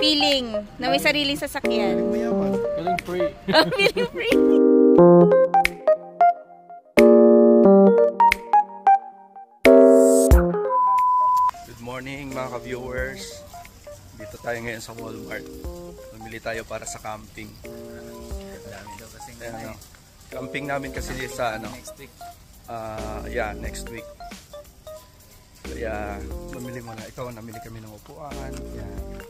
Feeling na may sariling sasakyan. Mayaman. Feeling free. Feeling free. Good morning mga ka-viewers. Dito tayo ngayon sa Walmart. Mamili tayo para sa camping. Dami daw kasing Camping namin kasi sa next week. Yeah, next week. Kaya mamili muna. Ito, namili kami ng upuan. Yan.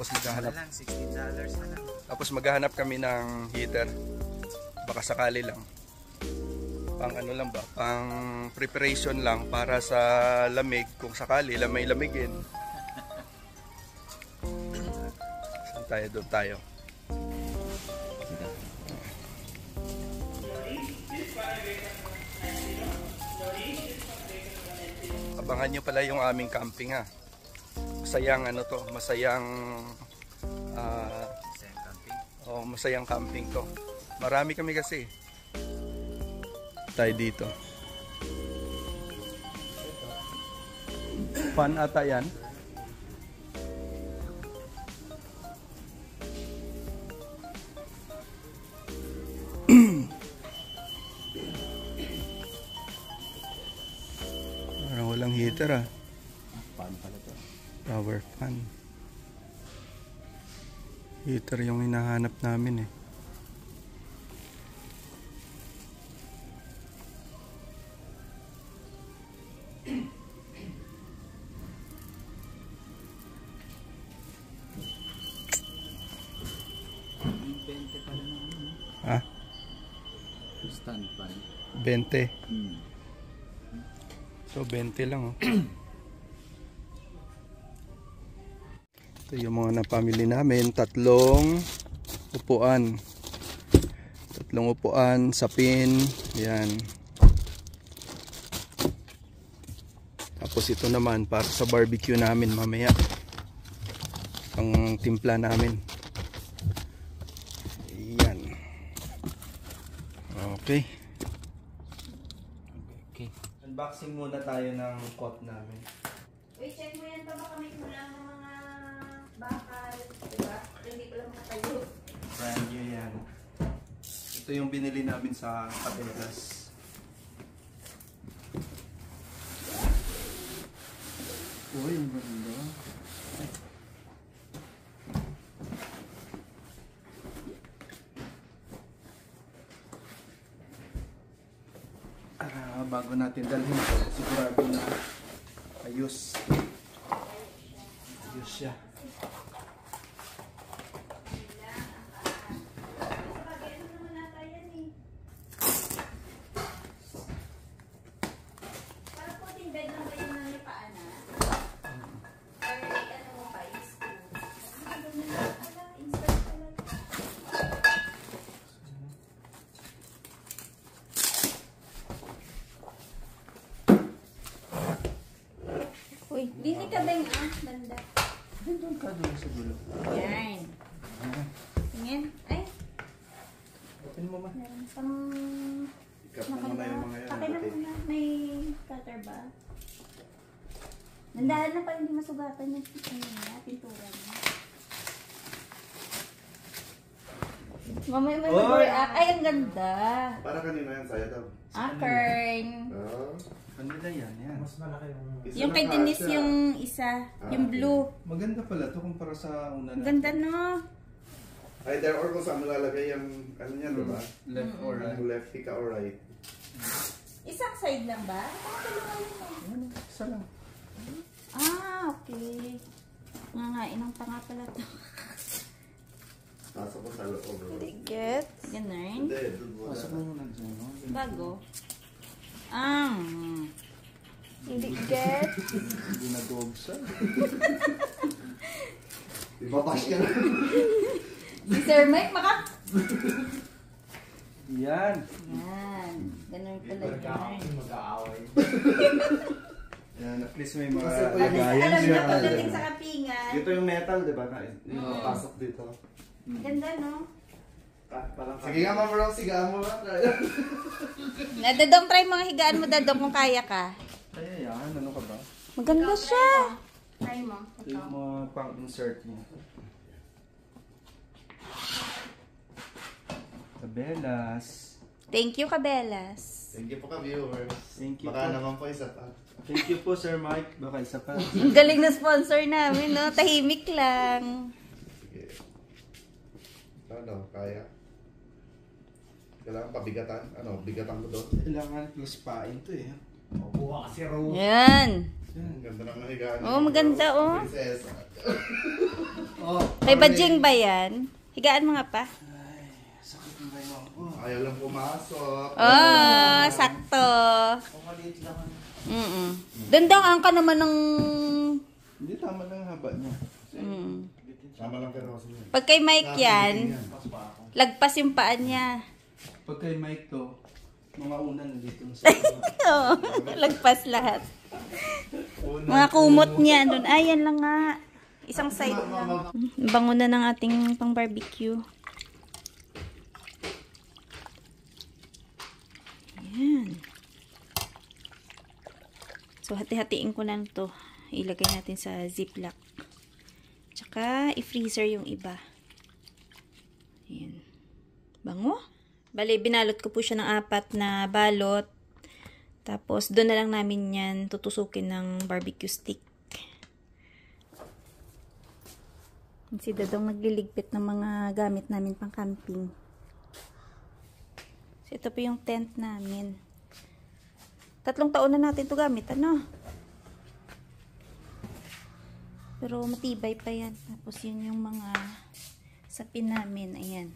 Tapos maghahanap. $16 na lang. Tapos maghahanap kami ng heater. Baka sakali lang. Pang ano lang ba? Pang preparation lang para sa lamig. Kung sakali, may lamigin. Saan tayo? Doon tayo. Abangan nyo pala yung aming camping ha. Masayang ano to, masayang Camping. oh, masayang camping to. Marami kami kasi. Tayo dito. Fun ata yan. Parang walang heater ah. Pan pala to. Power fan. Heater yung hinahanap namin eh. Pala na ano. Ha? Stand pan. 20. So 20 lang oh. Ito yung mga napamili namin. Tatlong upuan, sapin. Yan. Tapos ito naman para sa barbecue namin mamaya. Ang timpla namin. Yan. Okay. Unboxing muna tayo ng pot namin. Uy, check mo yan pa baka may kulang ng mga bakal. Diba? Hindi ko lang makatayo. Brand new yan. Ito yung binili namin sa Pateras. Uy, ang ganda. Bago natin dalhin ito, sigurado na ayos siya. Uy, dili ka ba yung banda? Doon ka doon sa dulo. Yan. Tingin. Ay. Open mo ba? Meron pang... Ikat mo muna yung mga yan. Pakay na muna. May cutter ba? Nandahan na pa hindi masugatan yung pintura niya. Mamaya may mag-react. Ay, ang ganda. Para kanina yan, saya daw. Kern. Kanila yan. Mas malaki yung... Yung kay Denise yung isa. Yung blue. Maganda pala to kumpara sa una Ang ganda no? Either or kung saan mo lalagay yung ano niya, diba? Left or right. Left ka or right. Isang side lang ba? Isa lang. Okay. Nangain ng tanga pala to. Pasok ko sa loob. Get. Ganun. Hindi, doon mo Pasok mo muna dyan. No? Bago. Hindi get. Hindi nag-obsa. Ipapash ka na. Si Sir Mike Yan. Yan. Ganun pala yan. Mag-aaway. Yan, at least may mga Kasi lagayan Alam siya. na pagdating sa kapingan. Dito yung metal, diba? Yung pasok dito. Ganda no? Sige nga, Ma'am Rose, sigaan mo ba? Nadadong try mga higaan mo dadong kung kaya ka. Kaya yan, ano ka ba? Maganda siya. Try mo. Ito yung mga pang-insert niya. Kabelas. Thank you, Kabelas. Thank you po ka, viewers. Thank you Baka po. naman po isa pa. Thank you po, Sir Mike. Baka isa pa. Ang galing na sponsor namin, no? Tahimik lang. Sige. Ano, kaya? Kailangan pabigatan? Ano, bigatan ko doon? Kailangan plus pain to eh. Buha kasi raw. Yan. Ang ganda ng nahigaan. Oh, maganda, oh. Princess. Oh, Kay Bajing ba yan? Higaan mo nga pa. ay, sakit ng bayo ko. Ayaw lang pumasok. Oh, sakto. Oh, maliit lang. Doon daw ang ka naman ng... Hindi, tama lang ang haba niya. Tama lang pero kasi yun. Pag kay Mike yan, lagpas yung paa niya. Pag kay Mike to, mga una nandito na sa Oo, lagpas lahat. Mga kumot niya doon. Ay, yan lang nga. Isang side lang. Bango na ng ating pang barbecue. Ayan. So, hati-hatiin ko lang to. Ilagay natin sa ziplock. Tsaka, i-freezer yung iba. Ayan. Bango. Bale, binalot ko po siya ng 4 na balot. Tapos, doon na lang namin yan tutusukin ng barbecue stick. Si Dadong nagliligpit ng mga gamit namin pang camping. So, ito po yung tent namin. 3 taon na natin ito gamit, ano? Pero matibay pa yan. Tapos yun yung mga sapin namin. Ayan.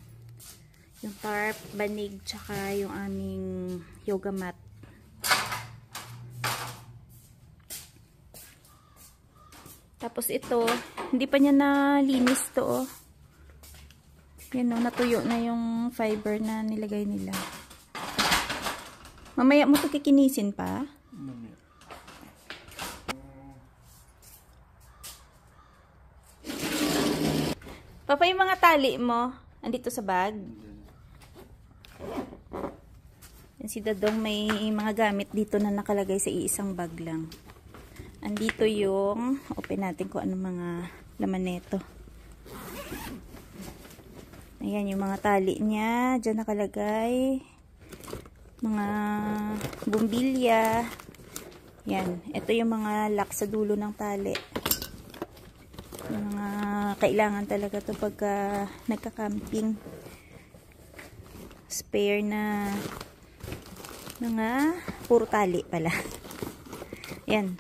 Yung tarp, banig, tsaka yung aming yoga mat. Tapos ito, hindi pa niya nalinis to, oh. Yan, oh, natuyo na yung fiber na nilagay nila. Mamaya mo ito kikinisin pa? Papa, yung mga tali mo, andito sa bag? Yan, si Dadong may mga gamit dito na nakalagay sa iisang bag lang. Andito yung, open natin kung anong mga laman nito. Ayan, yung mga tali niya, dyan nakalagay. Mga bumbilya. Yan, ito yung mga lock sa dulo ng tali. Yung mga kailangan talaga to pagka nagka-camping. Spare na mga puro tali pala. Yan.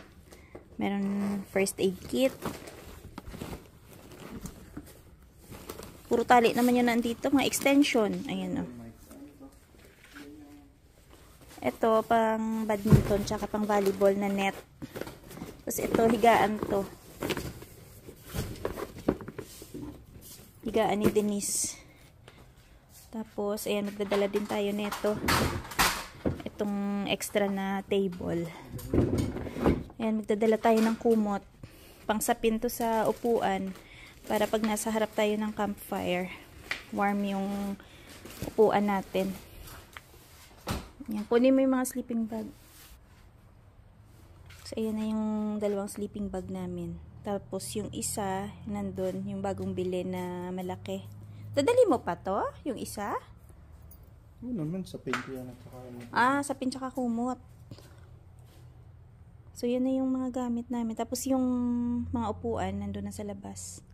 Meron first aid kit. Puro tali naman yun nandito. Mga extension. Ayan, o. Ito, pang badminton, tsaka pang volleyball na net. Tapos ito, higaan to. Higaan ni Denise. Tapos, ayan, magdadala din tayo nito. Itong extra na table. Ayan, magdadala tayo ng kumot. Pangsapin to sa upuan. Para pag nasa harap tayo ng campfire, warm yung upuan natin. Yan, kunin mo yung mga sleeping bag. So, ayan na yung 2 sleeping bag namin. Tapos, yung isa, nandun, yung bagong bili na malaki. Dadali mo pa to? Yung isa? Oo naman, sa paint yan at saka Ah, sapin tsaka kumot. So, yan na yung mga gamit namin. Tapos, yung mga upuan, nandun na sa labas.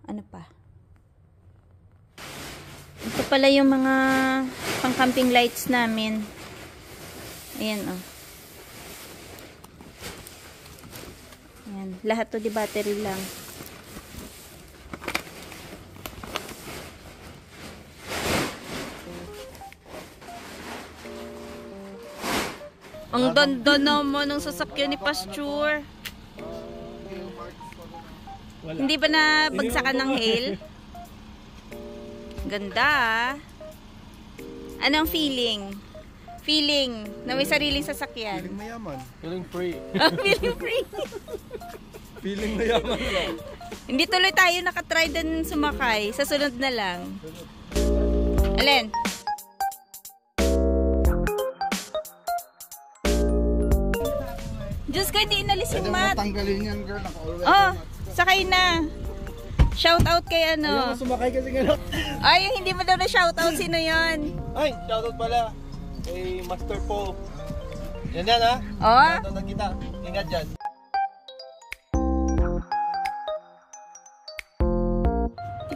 Ano pa? Ito pala yung mga pang-camping lights namin. Ayan, oh. Ayan. Lahat to di battery lang. Ang ganda naman ng sasakyan ni Pasture. Hindi ba na bagsakan ng hail? Ganda, ah. Anong feeling? Feeling na may sariling sasakyan. feeling mayaman. Feeling free. Feeling free. Feeling mayaman lang. Hindi tuloy tayo nakatry din sumakay. Sa sunod na lang. Alin? Diyos ko hindi inalis yung mat. Tanggalin yan, girl. Naka-all Oh, sakay na. Shout out kay ano. Sumakay kasi gano'n. Ay, hindi mo daw na shout out. Sino yon? Ay, shoutout pala. Kay Master Po. Yan ha. Oh. Shoutout kita. Ingat dyan.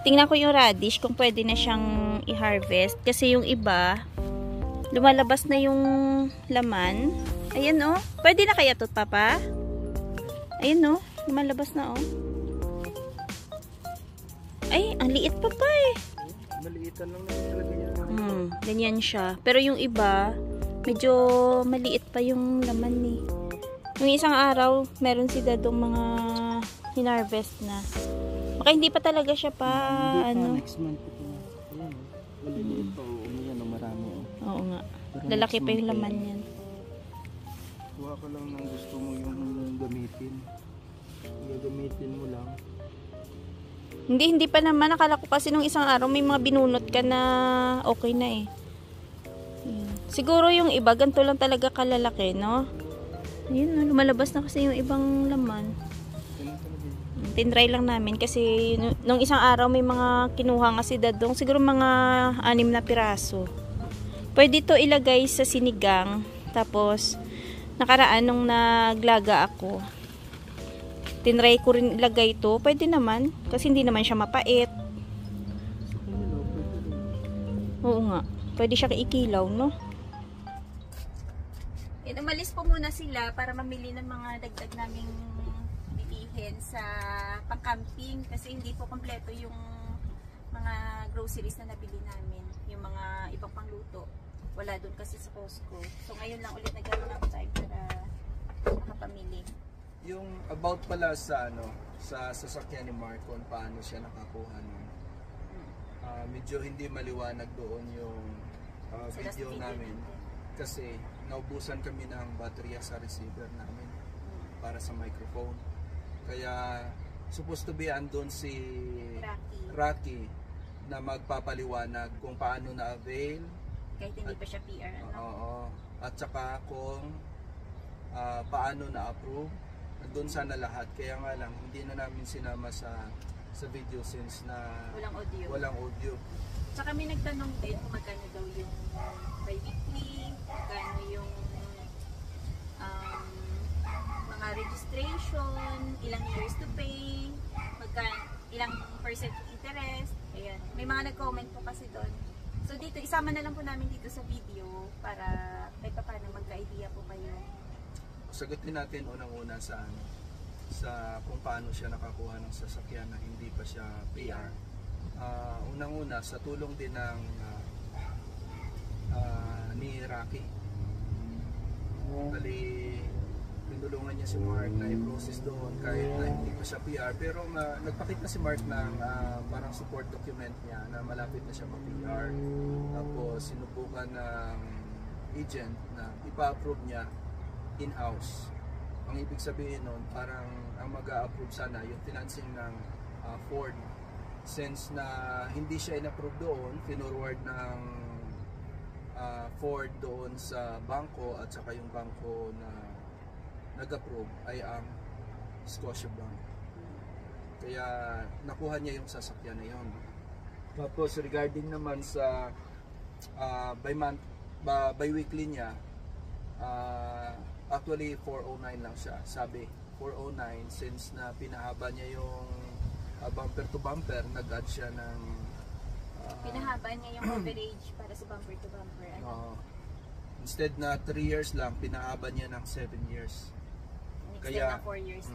Tingnan ko yung radish kung pwede na siyang i-harvest. Kasi yung iba, lumalabas na yung laman. Ayan oh. Pwede na kaya to, Papa? Ayan oh. Lumalabas na oh. Ay, ang liit pa pa eh. Maliitan lang naman talaga yan. Ganyan siya. Pero yung iba, medyo maliit pa yung laman eh. Yung isang araw, meron si Dadong mga hinarvest na. Baka hindi pa talaga siya pa, ano. Next month ito na. Ayan, maliliit pa. Umiyan o marami. Oo nga. Lalaki pa yung laman yan. Kuha ka lang ng gusto mo yung gamitin. Gagamitin mo lang. Hindi pa naman. Nakala ko kasi nung isang araw may mga binunot ka na okay na eh. Siguro yung iba, ganito lang talaga kalalaki, no? Ayun, lumalabas na kasi yung ibang laman. Tinry lang namin kasi nung isang araw may mga kinuha nga si Dadong. Siguro mga 6 na piraso. Pwede to ilagay sa sinigang. Tapos, nakaraan nung naglaga ako, tinry ko rin ilagay to. Pwede naman. Kasi hindi naman siya mapait. Oo nga. Pwede siya ikilaw, no? Umalis po muna sila para mamili ng mga dagdag naming bilihin sa pang-camping. Kasi hindi po kompleto yung mga groceries na nabili namin. Yung mga ibang pangluto. Wala doon kasi sa Costco. So ngayon lang ulit nagkaroon ng time para makapamili. Yung about pala sa sa sasakyan ni Mark kung paano siya nakakuha nun. Medyo hindi maliwanag doon yung video namin kasi naubusan kami ng baterya sa receiver namin para sa microphone. Kaya supposed to be andun si Rocky na magpapaliwanag kung paano na-avail kahit hindi pa siya PR, ano? Oo. At saka kung paano na-approve. Doon sana lahat. Kaya nga lang, hindi na namin sinama sa video since na walang audio. Tsaka may nagtanong din kung magkano daw yung bi-weekly, magkano yung mga registration, ilang years to pay, ilang percent interest. Ayan. May mga nag-comment po kasi doon. So dito, isama na lang po namin dito sa video para kahit pa paano magka-idea po kayo. Sagutin natin unang-una sa kung paano siya nakakuha ng sasakyan na hindi pa siya PR. Unang-una sa tulong din ng ni Rocky. Bali tinulungan niya si Mark na i-process doon kahit na hindi pa siya PR, pero nagpakita si Mark ng parang support document niya na malapit na siya ma-PR. Tapos sinubukan ng agent na ipa-approve niya in-house. Ang ibig sabihin nun, parang ang mag-a-approve sana yung financing ng Ford. Since na hindi siya in-approve doon, finurward ng Ford doon sa bangko at saka yung bangko na nag-approve ay ang Scotiabank. Kaya nakuha niya yung sasakyan na yun. Tapos regarding naman sa bi-weekly niya, actually 409 lang siya. Sabi 409 since na pinahaba niya yung bumper to bumper, nag-add siya ng pinahaba niya yung average para sa bumper to bumper. Instead na 3 years lang, pinahaba niya ng 7 years. Kaya na 4 years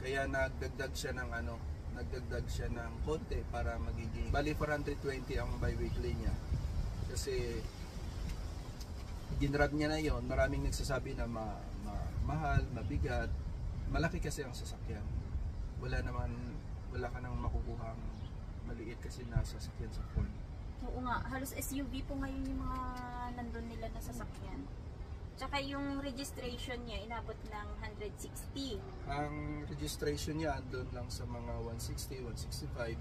kaya nagdagdag siya ng nagdagdag siya ng konti para magiging bali 420 ang bi-weekly niya. Kasi ginrab niya na yon, maraming nagsasabi na mahal, mabigat, malaki kasi ang sasakyan. Wala ka nang makukuhang maliit kasi na sasakyan sa Ford. Oo nga, halos SUV po ngayon yung mga nandun nila na sasakyan. Tsaka yung registration niya inabot ng 160. Ang registration niya andun lang sa mga 160, 165.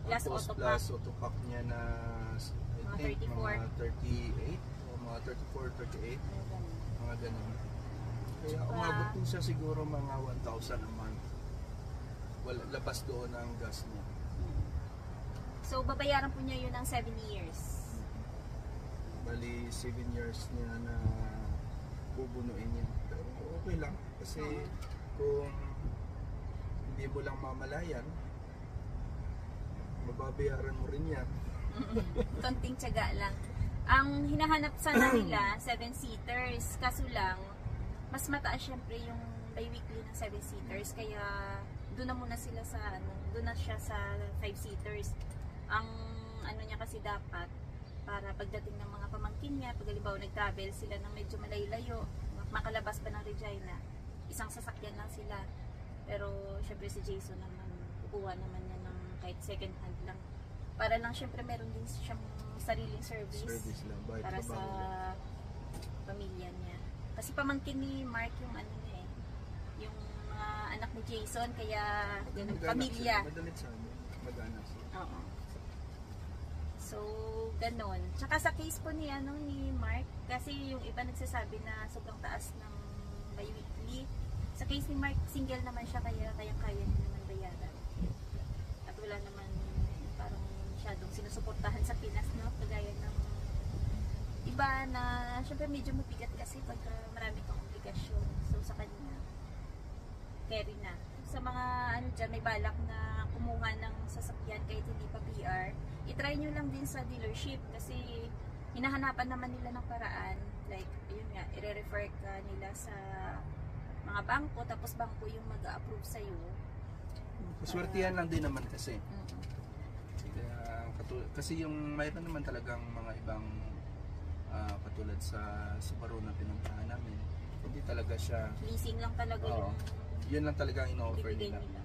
Plus auto pack niya na I think mga 38 o mga 34, 38. Mga ganun. Kaya Tsaka- umabot din siya siguro mga 1,000 a month. Wala, labas doon ang gas niya. So, babayaran po niya yun ng 7 years. Bali, 7 years niya na bubunuin niya. Pero okay lang. Kasi kung hindi mo lang mamalayan, mababayaran mo rin yan. Konting tiyaga lang. Ang hinahanap sana nila, 7-seaters. Kaso lang, mas mataas syempre yung bi-weekly ng 7-seaters. Kaya, doon na muna sila sa, doon na siya sa 5-seaters. Ang ano niya kasi dapat, para pagdating ng mga pamangkin niya, pag halimbawa nag-travel sila ng medyo malayo-layo, makalabas pa ng Regina, isang sasakyan lang sila. Pero, syempre si Jason naman, kukuha naman niya ng kahit second hand lang. Para lang syempre meron din siyang sariling service Lang. Bakit para sa trabaho lang? pamilya niya. Kasi pamangkin ni Mark yung ano niya eh, yung mga anak ni Jason, kaya ganun, Mag-anak pamilya. sila. Madalit sa amin. Mag-anak sila. Oo. So, ganon. Tsaka sa case po ni, ni Mark, kasi yung iba nagsasabi na sobrang taas ng bi-weekly. Sa case ni Mark, single naman siya, kaya kaya niya naman bayaran. At wala naman parang masyadong sinusuportahan sa Pinas, no? Kagaya ng iba na, syempre medyo mabigat kasi pagka marami kang obligasyon. So, sa kanya, carry na. Sa mga ano dyan, may balak na kumuha ng sasakyan kahit hindi pa PR, itry nyo lang din sa dealership kasi hinahanapan naman nila ng paraan. Like, yun nga, i-refer ka nila sa mga bangko, tapos bangko yung mag-a-approve sa'yo. Kaswertihan lang din naman kasi. Mm. Kaya, kasi yung mayroon naman talagang mga ibang katulad sa Subaru na pinuntahan namin, hindi talaga siya, Leasing lang talaga Oo. Yun lang talaga ang in-offer bibigay nila. nila.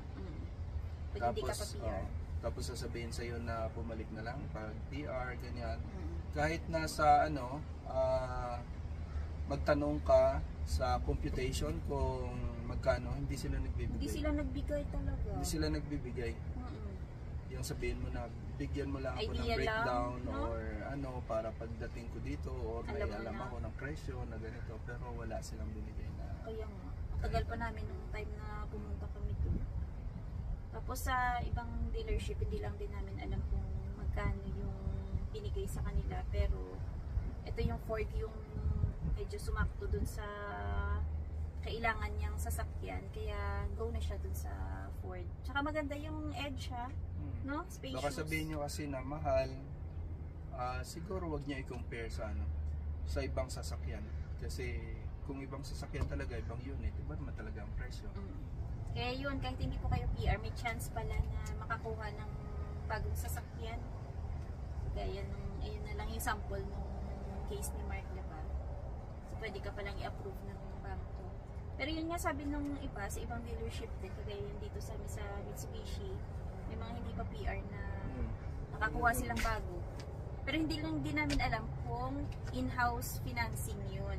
Pag hindi ka pa PR. Tapos sasabihin sa'yo na pumalik na lang pag PR, ganyan. Mm. Kahit nasa magtanong ka sa computation kung magkano, hindi sila nagbibigay. Hindi sila nagbigay talaga. Hindi sila nagbibigay. Mm-mm. Yung sabihin mo na bigyan mo lang ako ng Idea lang, breakdown no? or ano para pagdating ko dito or may Alam mo alam na. ako ng presyo na ganito pero wala silang binigay na. Kaya nga. Ang tagal pa namin nung time na pumunta kami doon. Tapos sa ibang dealership, hindi lang din namin alam kung magkano yung binigay sa kanila. Pero ito yung Ford yung medyo sumakto dun sa kailangan niyang sasakyan. Kaya go na siya dun sa Ford. Tsaka maganda yung Edge ha. No? Spacious. Baka sabihin nyo kasi na mahal, siguro wag niya i-compare sa sa ibang sasakyan. Kasi kung ibang sasakyan talaga, ibang unit, iba naman talaga ang presyo. Kaya yun, kahit hindi po kayo PR, may chance pala na makakuha ng bagong sasakyan. Gaya nung, ayun na lang yung sample nung case ni Mark, diba? So, pwede ka palang i-approve ng bangko. Pero yun nga sabi nung iba, sa ibang dealership din, kagaya yun dito sa Mitsubishi, may mga hindi pa PR na nakakuha silang bago. Pero hindi lang din namin alam kung in-house financing yun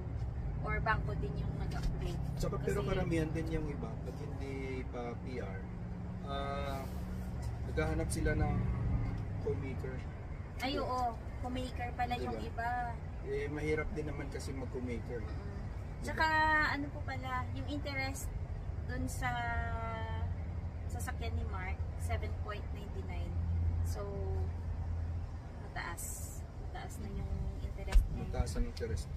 or bangko din yung nag-upgrade. Tsaka pero Kasi- karamihan din yung iba, pag hindi pa PR, naghahanap sila ng co-maker. Ay, oo. Kumaker pala yung Diba? iba. Eh, mahirap din naman kasi mag-co-maker. Tsaka, ano po pala, yung interest dun sa sasakyan ni Mark, 7.99. So, mataas. Mataas na yung interest niya. Mataas ang interest.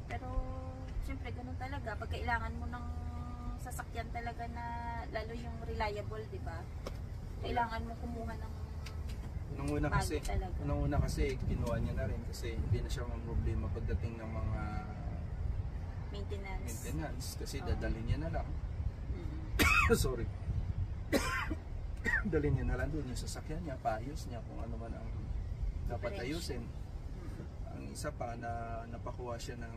Pero, syempre, ganun talaga. Pag kailangan mo ng sasakyan talaga na, lalo yung reliable, di ba? Kailangan mo kumuha ng Nung bago talaga. una kasi kinuha niya na rin kasi hindi na siya mang problema pagdating ng mga maintenance. maintenance kasi Oo. dadalhin niya na lang. Sorry. Dalhin niya na lang doon yung sasakyan niya, paayos niya kung ano man ang dapat Operation. ayusin. Ang isa pa na napakuha siya ng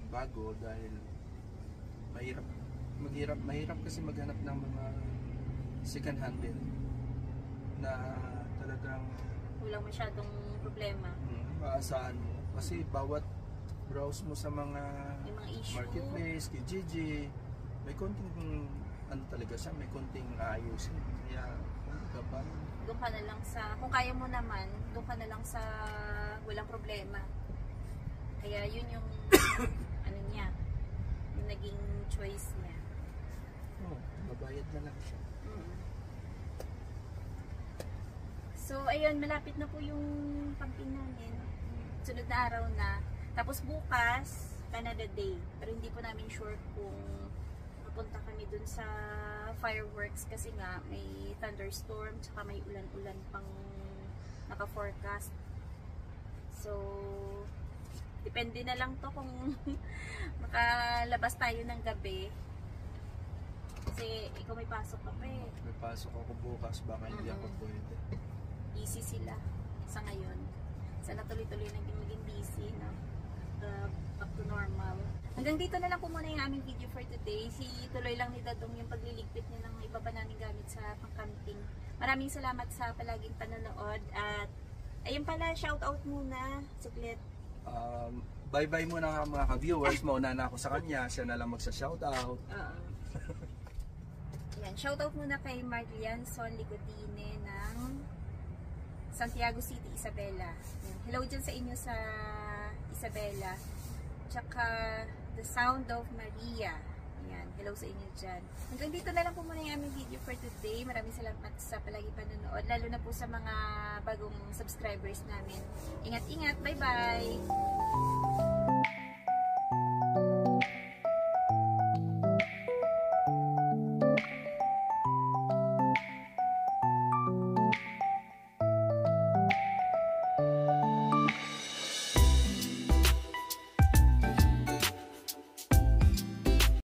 bago dahil mahirap kasi maghanap ng mga second hand din na talagang Walang masyadong problema. maasahan mo kasi bawat browse mo sa mga Yung mga issue. marketplace, Kijiji, may konting ano talaga siya, may konting ayusin. Kaya Doon ka na lang sa, kung kaya mo naman, doon ka na lang sa walang problema. Kaya yun yung ano niya, yung naging choice niya. Babayad na lang siya. So ayun, malapit na po yung camping namin. Sunod na araw na. Tapos bukas, Canada Day. Pero hindi po namin sure kung pupunta kami dun sa fireworks kasi nga may thunderstorm tsaka may ulan-ulan pang naka-forecast. So depende na lang to kung makalabas tayo ng gabi. Kasi ikaw may pasok ka pa eh. May pasok ako bukas, baka hindi ako pwede. Busy sila sa ngayon. Sana tuloy-tuloy naging busy, no? Back to normal. Hanggang dito na lang po muna yung aming video for today. Tuloy lang ni Dadong yung pagliligpit niya ng iba pa namin gamit sa pang-camping. Maraming salamat sa palaging panonood. At ayun pala, shoutout muna. Suklit. Bye-bye muna nga mga ka-viewers. Mauna na ako sa kanya. Siya na lang magsa-shoutout. Yan, shoutout muna kay Marlian Son Ligodine ng Santiago City, Isabela. Yan. Hello dyan sa inyo sa Isabela. Tsaka The Sound of Maria. Yan, hello sa inyo dyan. Hanggang dito na lang po muna yung aming video for today. Maraming salamat sa palagi panonood. Lalo na po sa mga bagong subscribers namin. Ingat-ingat. Bye-bye!